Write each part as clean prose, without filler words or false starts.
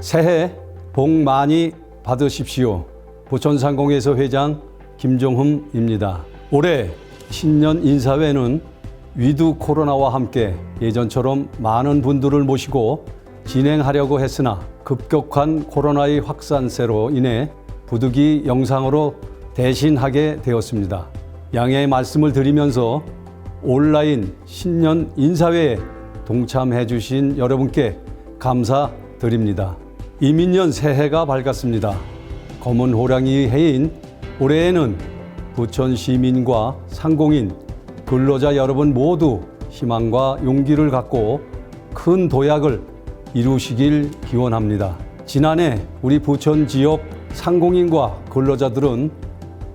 새해 복 많이 받으십시오. 부천상공회에서 회장 김종흠입니다. 올해 신년 인사회는 위드 코로나와 함께 예전처럼 많은 분들을 모시고 진행하려고 했으나 급격한 코로나의 확산세로 인해 부득이 영상으로 대신하게 되었습니다. 양해의 말씀을 드리면서 온라인 신년 인사회에 동참해 주신 여러분께 감사드립니다. 이민년 새해가 밝았습니다. 검은 호랑이 해인 올해에는 부천 시민과 상공인, 근로자 여러분 모두 희망과 용기를 갖고 큰 도약을 이루시길 기원합니다. 지난해 우리 부천 지역 상공인과 근로자들은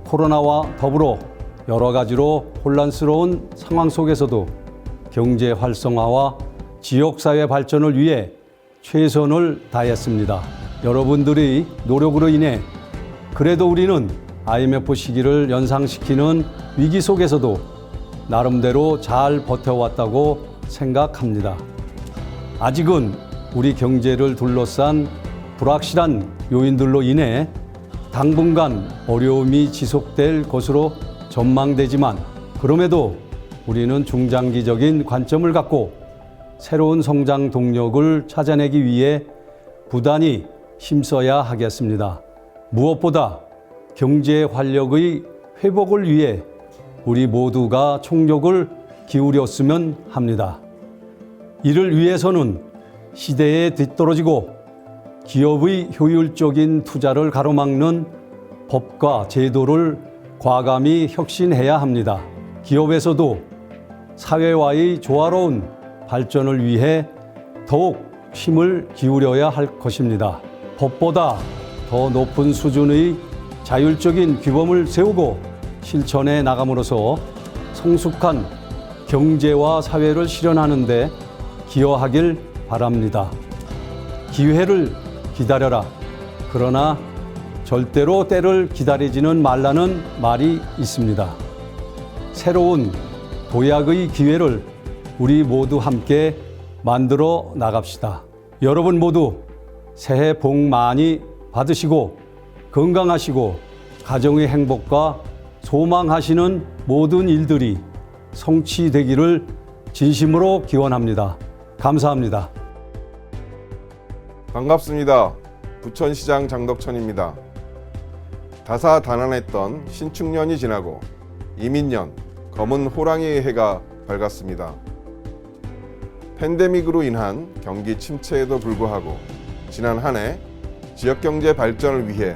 코로나와 더불어 여러 가지로 혼란스러운 상황 속에서도 경제 활성화와 지역사회 발전을 위해 최선을 다했습니다. 여러분들의 노력으로 인해 그래도 우리는 IMF 시기를 연상시키는 위기 속에서도 나름대로 잘 버텨왔다고 생각합니다. 아직은 우리 경제를 둘러싼 불확실한 요인들로 인해 당분간 어려움이 지속될 것으로 전망되지만 그럼에도 우리는 중장기적인 관점을 갖고 새로운 성장 동력을 찾아내기 위해 부단히 힘써야 하겠습니다. 무엇보다 경제 활력의 회복을 위해 우리 모두가 총력을 기울였으면 합니다. 이를 위해서는 시대에 뒤떨어지고 기업의 효율적인 투자를 가로막는 법과 제도를 과감히 혁신해야 합니다. 기업에서도 사회와의 조화로운 발전을 위해 더욱 힘을 기울여야 할 것입니다. 법보다 더 높은 수준의 자율적인 규범을 세우고 실천해 나감으로써 성숙한 경제와 사회를 실현하는 데 기여하길 바랍니다. 기회를 기다려라. 그러나 절대로 때를 기다리지는 말라는 말이 있습니다. 새로운 도약의 기회를 우리 모두 함께 만들어 나갑시다. 여러분 모두 새해 복 많이 받으시고 건강하시고 가정의 행복과 소망하시는 모든 일들이 성취되기를 진심으로 기원합니다. 감사합니다. 반갑습니다. 부천시장 장덕천입니다. 다사다난했던 신축년이 지나고 이민년 검은 호랑이의 해가 밝았습니다. 팬데믹으로 인한 경기 침체에도 불구하고 지난 한 해 지역경제 발전을 위해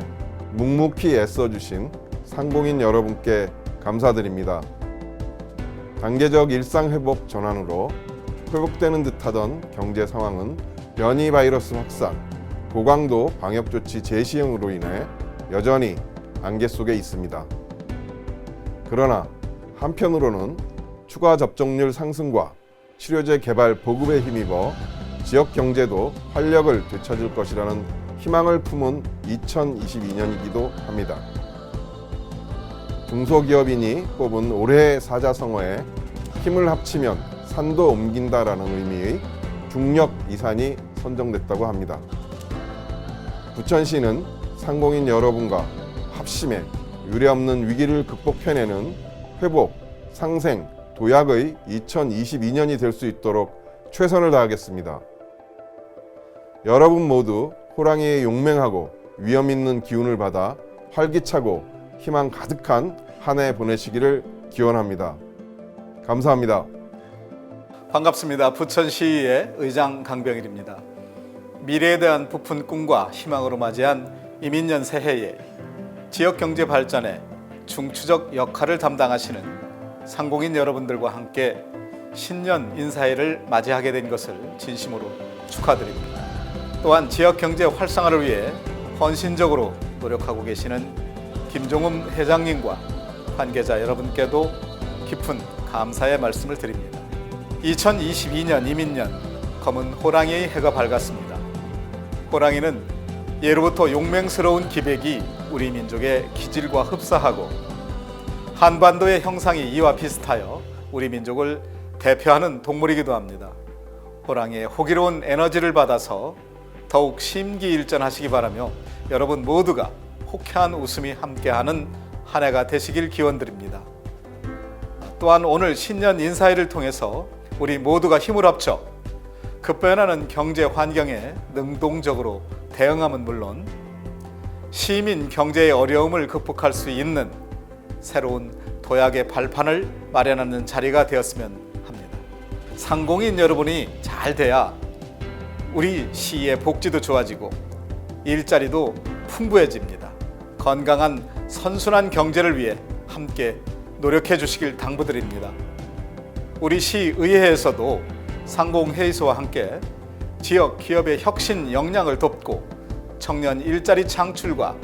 묵묵히 애써주신 상공인 여러분께 감사드립니다. 단계적 일상회복 전환으로 회복되는 듯하던 경제 상황은 변이 바이러스 확산, 고강도 방역조치 재시행으로 인해 여전히 안개 속에 있습니다. 그러나 한편으로는 추가 접종률 상승과 치료제 개발 보급에 힘입어 지역 경제도 활력을 되찾을 것이라는 희망을 품은 2022년이기도 합니다. 중소기업인이 뽑은 올해의 사자성어에 힘을 합치면 산도 옮긴다라는 의미의 중력 이산이 선정됐다고 합니다. 부천시는 상공인 여러분과 합심해 유례없는 위기를 극복해내는 회복, 상생, 도약의 2022년이 될 수 있도록 최선을 다하겠습니다. 여러분 모두 호랑이의 용맹하고 위험 있는 기운을 받아 활기차고 희망 가득한 한 해 보내시기를 기원합니다. 감사합니다. 반갑습니다. 부천시의 의장 강병일입니다. 미래에 대한 부푼 꿈과 희망으로 맞이한 이민년 새해에 지역경제 발전에 중추적 역할을 담당하시는 상공인 여러분들과 함께 신년 인사회를 맞이하게 된 것을 진심으로 축하드립니다. 또한 지역경제 활성화를 위해 헌신적으로 노력하고 계시는 김종흠 회장님과 관계자 여러분께도 깊은 감사의 말씀을 드립니다. 2022년 이민년 검은 호랑이의 해가 밝았습니다. 호랑이는 예로부터 용맹스러운 기백이 우리 민족의 기질과 흡사하고 한반도의 형상이 이와 비슷하여 우리 민족을 대표하는 동물이기도 합니다. 호랑이의 호기로운 에너지를 받아서 더욱 심기일전하시기 바라며 여러분 모두가 호쾌한 웃음이 함께하는 한 해가 되시길 기원드립니다. 또한 오늘 신년 인사회를 통해서 우리 모두가 힘을 합쳐 급변하는 경제 환경에 능동적으로 대응함은 물론 시민 경제의 어려움을 극복할 수 있는 새로운 도약의 발판을 마련하는 자리가 되었으면 합니다. 상공인 여러분이 잘 돼야 우리 시의 복지도 좋아지고 일자리도 풍부해집니다. 건강한 선순환 경제를 위해 함께 노력해 주시길 당부드립니다. 우리 시의회에서도 상공회의소와 함께 지역 기업의 혁신 역량을 돕고 청년 일자리 창출과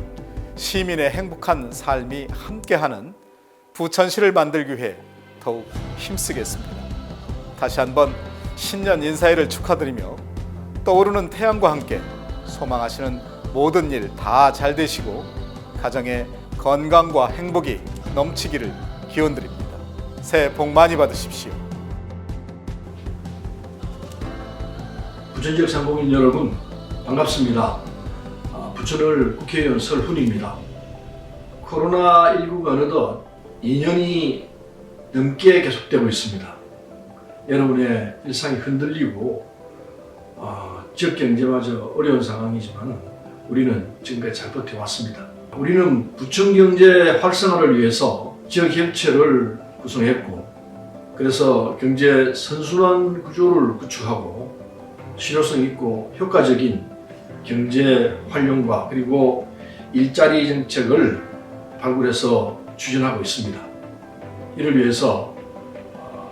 시민의 행복한 삶이 함께하는 부천시를 만들기 위해 더욱 힘쓰겠습니다. 다시 한번 신년 인사회를 축하드리며 떠오르는 태양과 함께 소망하시는 모든 일 다 잘 되시고 가정의 건강과 행복이 넘치기를 기원드립니다. 새해 복 많이 받으십시오. 부천 지역 상공인 여러분 반갑습니다. 부천을 국회의원 설훈입니다. 코로나19가 어느덧 2년이 넘게 계속되고 있습니다. 여러분의 일상이 흔들리고 지역 경제마저 어려운 상황이지만 우리는 지금까지 잘 버텨왔습니다. 우리는 부천 경제 활성화를 위해서 지역 협체를 구성했고 그래서 경제 선순환 구조를 구축하고 실효성 있고 효과적인 경제 활용과 그리고 일자리 정책을 발굴해서 추진하고 있습니다. 이를 위해서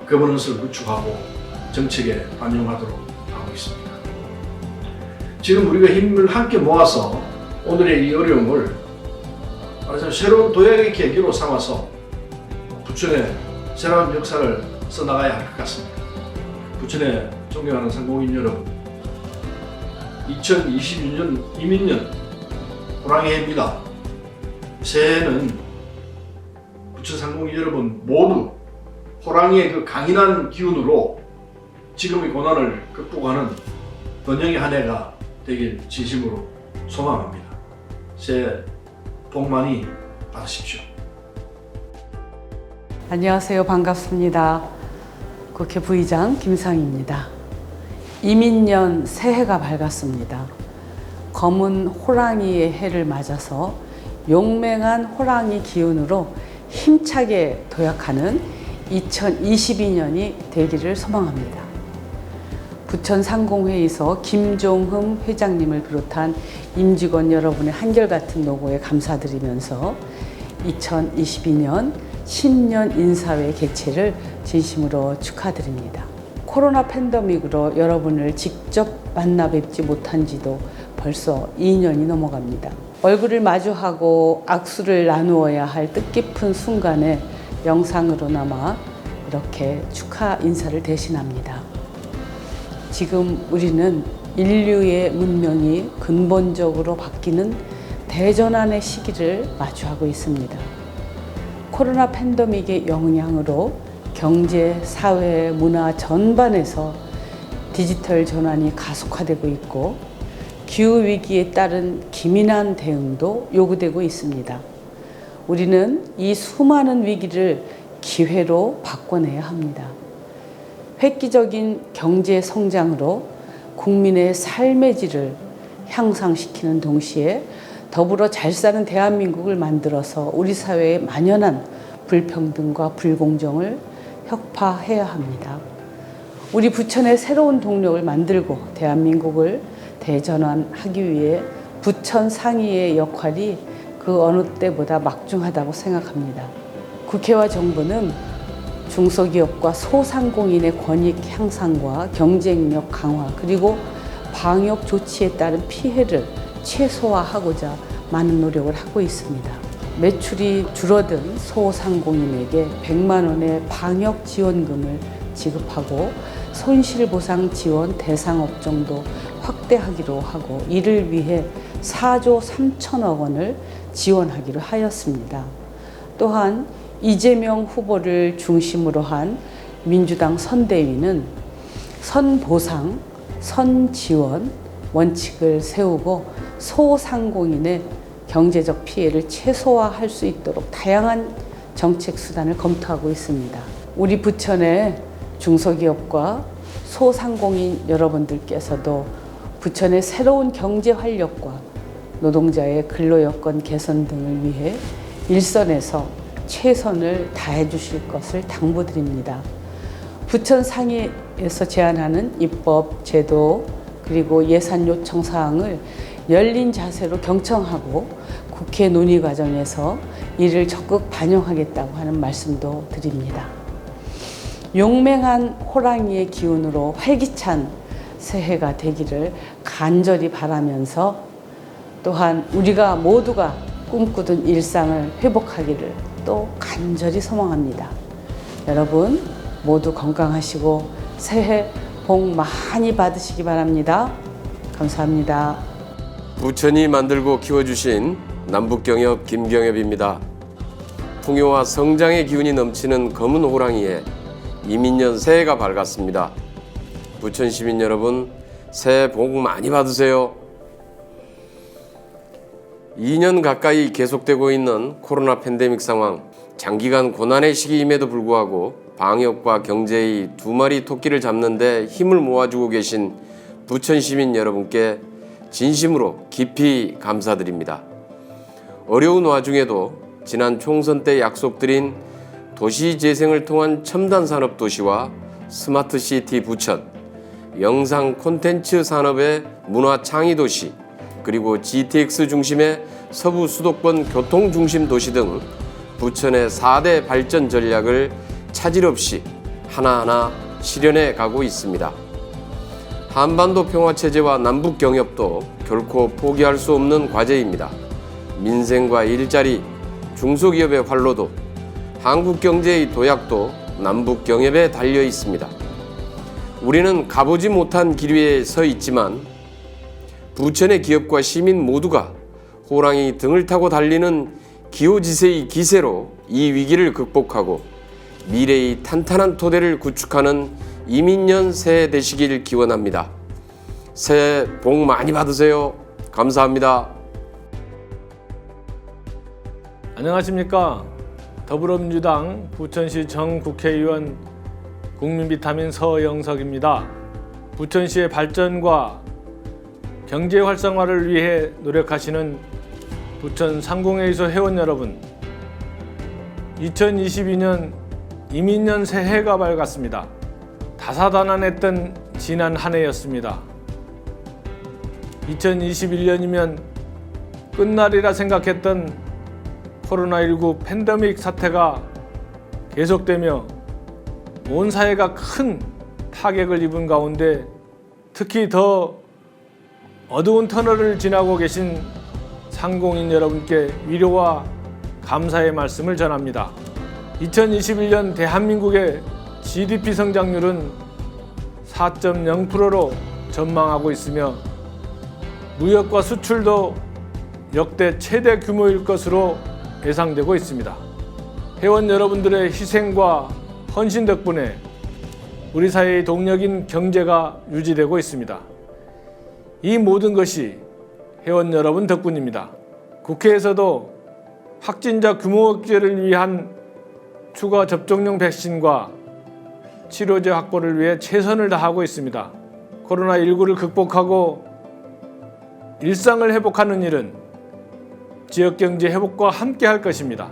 거버넌스를 구축하고 정책에 반영하도록 하고 있습니다. 지금 우리가 힘을 함께 모아서 오늘의 이 어려움을 말하자면 새로운 도약의 계기로 삼아서 부천의 새로운 역사를 써나가야 할 것 같습니다. 부천의 존경하는 상공인 여러분, 2022년 이민년 호랑이 해입니다. 새해에는 부천 상공인 여러분 모두 호랑이의 그 강인한 기운으로 지금의 고난을 극복하는 번영의 한 해가 되길 진심으로 소망합니다. 새해 복 많이 받으십시오. 안녕하세요. 반갑습니다. 국회 부의장 김상희입니다. 이민년 새해가 밝았습니다. 검은 호랑이의 해를 맞아서 용맹한 호랑이 기운으로 힘차게 도약하는 2022년이 되기를 소망합니다. 부천 상공회의소 김종흠 회장님을 비롯한 임직원 여러분의 한결같은 노고에 감사드리면서 2022년 신년 인사회 개최를 진심으로 축하드립니다. 코로나 팬데믹으로 여러분을 직접 만나 뵙지 못한 지도 벌써 2년이 넘어갑니다. 얼굴을 마주하고 악수를 나누어야 할 뜻깊은 순간에 영상으로나마 이렇게 축하 인사를 대신합니다. 지금 우리는 인류의 문명이 근본적으로 바뀌는 대전환의 시기를 마주하고 있습니다. 코로나 팬데믹의 영향으로 경제, 사회, 문화 전반에서 디지털 전환이 가속화되고 있고 기후위기에 따른 기민한 대응도 요구되고 있습니다. 우리는 이 수많은 위기를 기회로 바꿔내야 합니다. 획기적인 경제 성장으로 국민의 삶의 질을 향상시키는 동시에 더불어 잘 사는 대한민국을 만들어서 우리 사회에 만연한 불평등과 불공정을 혁파해야 합니다. 우리 부천의 새로운 동력을 만들고 대한민국을 대전환하기 위해 부천 상의의 역할이 그 어느 때보다 막중하다고 생각합니다. 국회와 정부는 중소기업과 소상공인의 권익 향상과 경쟁력 강화 그리고 방역 조치에 따른 피해를 최소화하고자 많은 노력을 하고 있습니다. 매출이 줄어든 소상공인에게 100만 원의 방역 지원금을 지급하고 손실보상 지원 대상 업종도 확대하기로 하고 이를 위해 4조 3천억 원을 지원하기로 하였습니다. 또한 이재명 후보를 중심으로 한 민주당 선대위는 선보상, 선지원, 원칙을 세우고 소상공인의 경제적 피해를 최소화할 수 있도록 다양한 정책 수단을 검토하고 있습니다. 우리 부천의 중소기업과 소상공인 여러분들께서도 부천의 새로운 경제 활력과 노동자의 근로 여건 개선 등을 위해 일선에서 최선을 다해 주실 것을 당부드립니다. 부천 상위에서 제안하는 입법, 제도, 그리고 예산 요청 사항을 열린 자세로 경청하고 국회 논의 과정에서 이를 적극 반영하겠다고 하는 말씀도 드립니다. 용맹한 호랑이의 기운으로 활기찬 새해가 되기를 간절히 바라면서 또한 우리가 모두가 꿈꾸던 일상을 회복하기를 또 간절히 소망합니다. 여러분 모두 건강하시고 새해 복 많이 받으시기 바랍니다. 감사합니다. 부천이 만들고 키워주신 남북경협 김경협입니다. 풍요와 성장의 기운이 넘치는 검은 호랑이에 이민년 새해가 밝았습니다. 부천 시민 여러분, 새해 복 많이 받으세요. 2년 가까이 계속되고 있는 코로나 팬데믹 상황, 장기간 고난의 시기임에도 불구하고 방역과 경제의 두 마리 토끼를 잡는 데 힘을 모아주고 계신 부천 시민 여러분께 진심으로 깊이 감사드립니다. 어려운 와중에도 지난 총선 때 약속드린 도시재생을 통한 첨단 산업도시와 스마트시티 부천, 영상 콘텐츠 산업의 문화창의도시, 그리고 GTX 중심의 서부 수도권 교통중심 도시 등 부천의 4대 발전 전략을 차질 없이 하나하나 실현해 가고 있습니다. 한반도 평화체제와 남북경협도 결코 포기할 수 없는 과제입니다. 민생과 일자리, 중소기업의 활로도, 한국경제의 도약도 남북경협에 달려 있습니다. 우리는 가보지 못한 길 위에 서 있지만 부천의 기업과 시민 모두가 호랑이 등을 타고 달리는 기호지세의 기세로 이 위기를 극복하고 미래의 탄탄한 토대를 구축하는 이민년 새해 되시길 기원합니다. 새해 복 많이 받으세요. 감사합니다. 안녕하십니까. 더불어민주당 부천시 정국회의원 국민비타민 서영석입니다. 부천시의 발전과 경제 활성화를 위해 노력하시는 부천 상공회의소 회원 여러분, 2022년 이민년 새해가 밝았습니다. 다사다난했던 지난 한 해였습니다. 2021년이면 끝날이라 생각했던 코로나19 팬데믹 사태가 계속되며 온 사회가 큰 타격을 입은 가운데 특히 더 어두운 터널을 지나고 계신 상공인 여러분께 위로와 감사의 말씀을 전합니다. 2021년 대한민국의 GDP 성장률은 4.0%로 전망하고 있으며 무역과 수출도 역대 최대 규모일 것으로 예상되고 있습니다. 회원 여러분들의 희생과 헌신 덕분에 우리 사회의 동력인 경제가 유지되고 있습니다. 이 모든 것이 회원 여러분 덕분입니다. 국회에서도 확진자 규모 억제를 위한 추가 접종용 백신과 치료제 확보를 위해 최선을 다하고 있습니다. 코로나19를 극복하고 일상을 회복하는 일은 지역경제 회복과 함께 할 것입니다.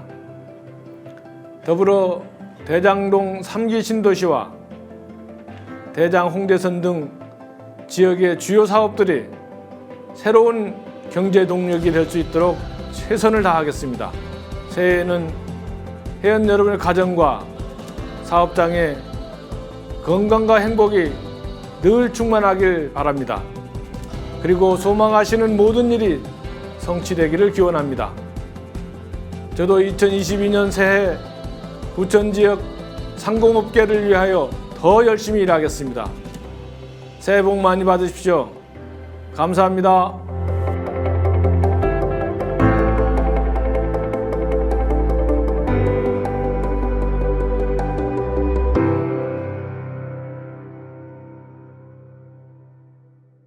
더불어 대장동 3기 신도시와 대장 홍대선 등 지역의 주요 사업들이 새로운 경제 동력이 될 수 있도록 최선을 다하겠습니다. 새해에는 회원 여러분의 가정과 사업장에 건강과 행복이 늘 충만하길 바랍니다. 그리고 소망하시는 모든 일이 성취되기를 기원합니다. 저도 2022년 새해 부천 지역 상공업계를 위하여 더 열심히 일하겠습니다. 새해 복 많이 받으십시오. 감사합니다.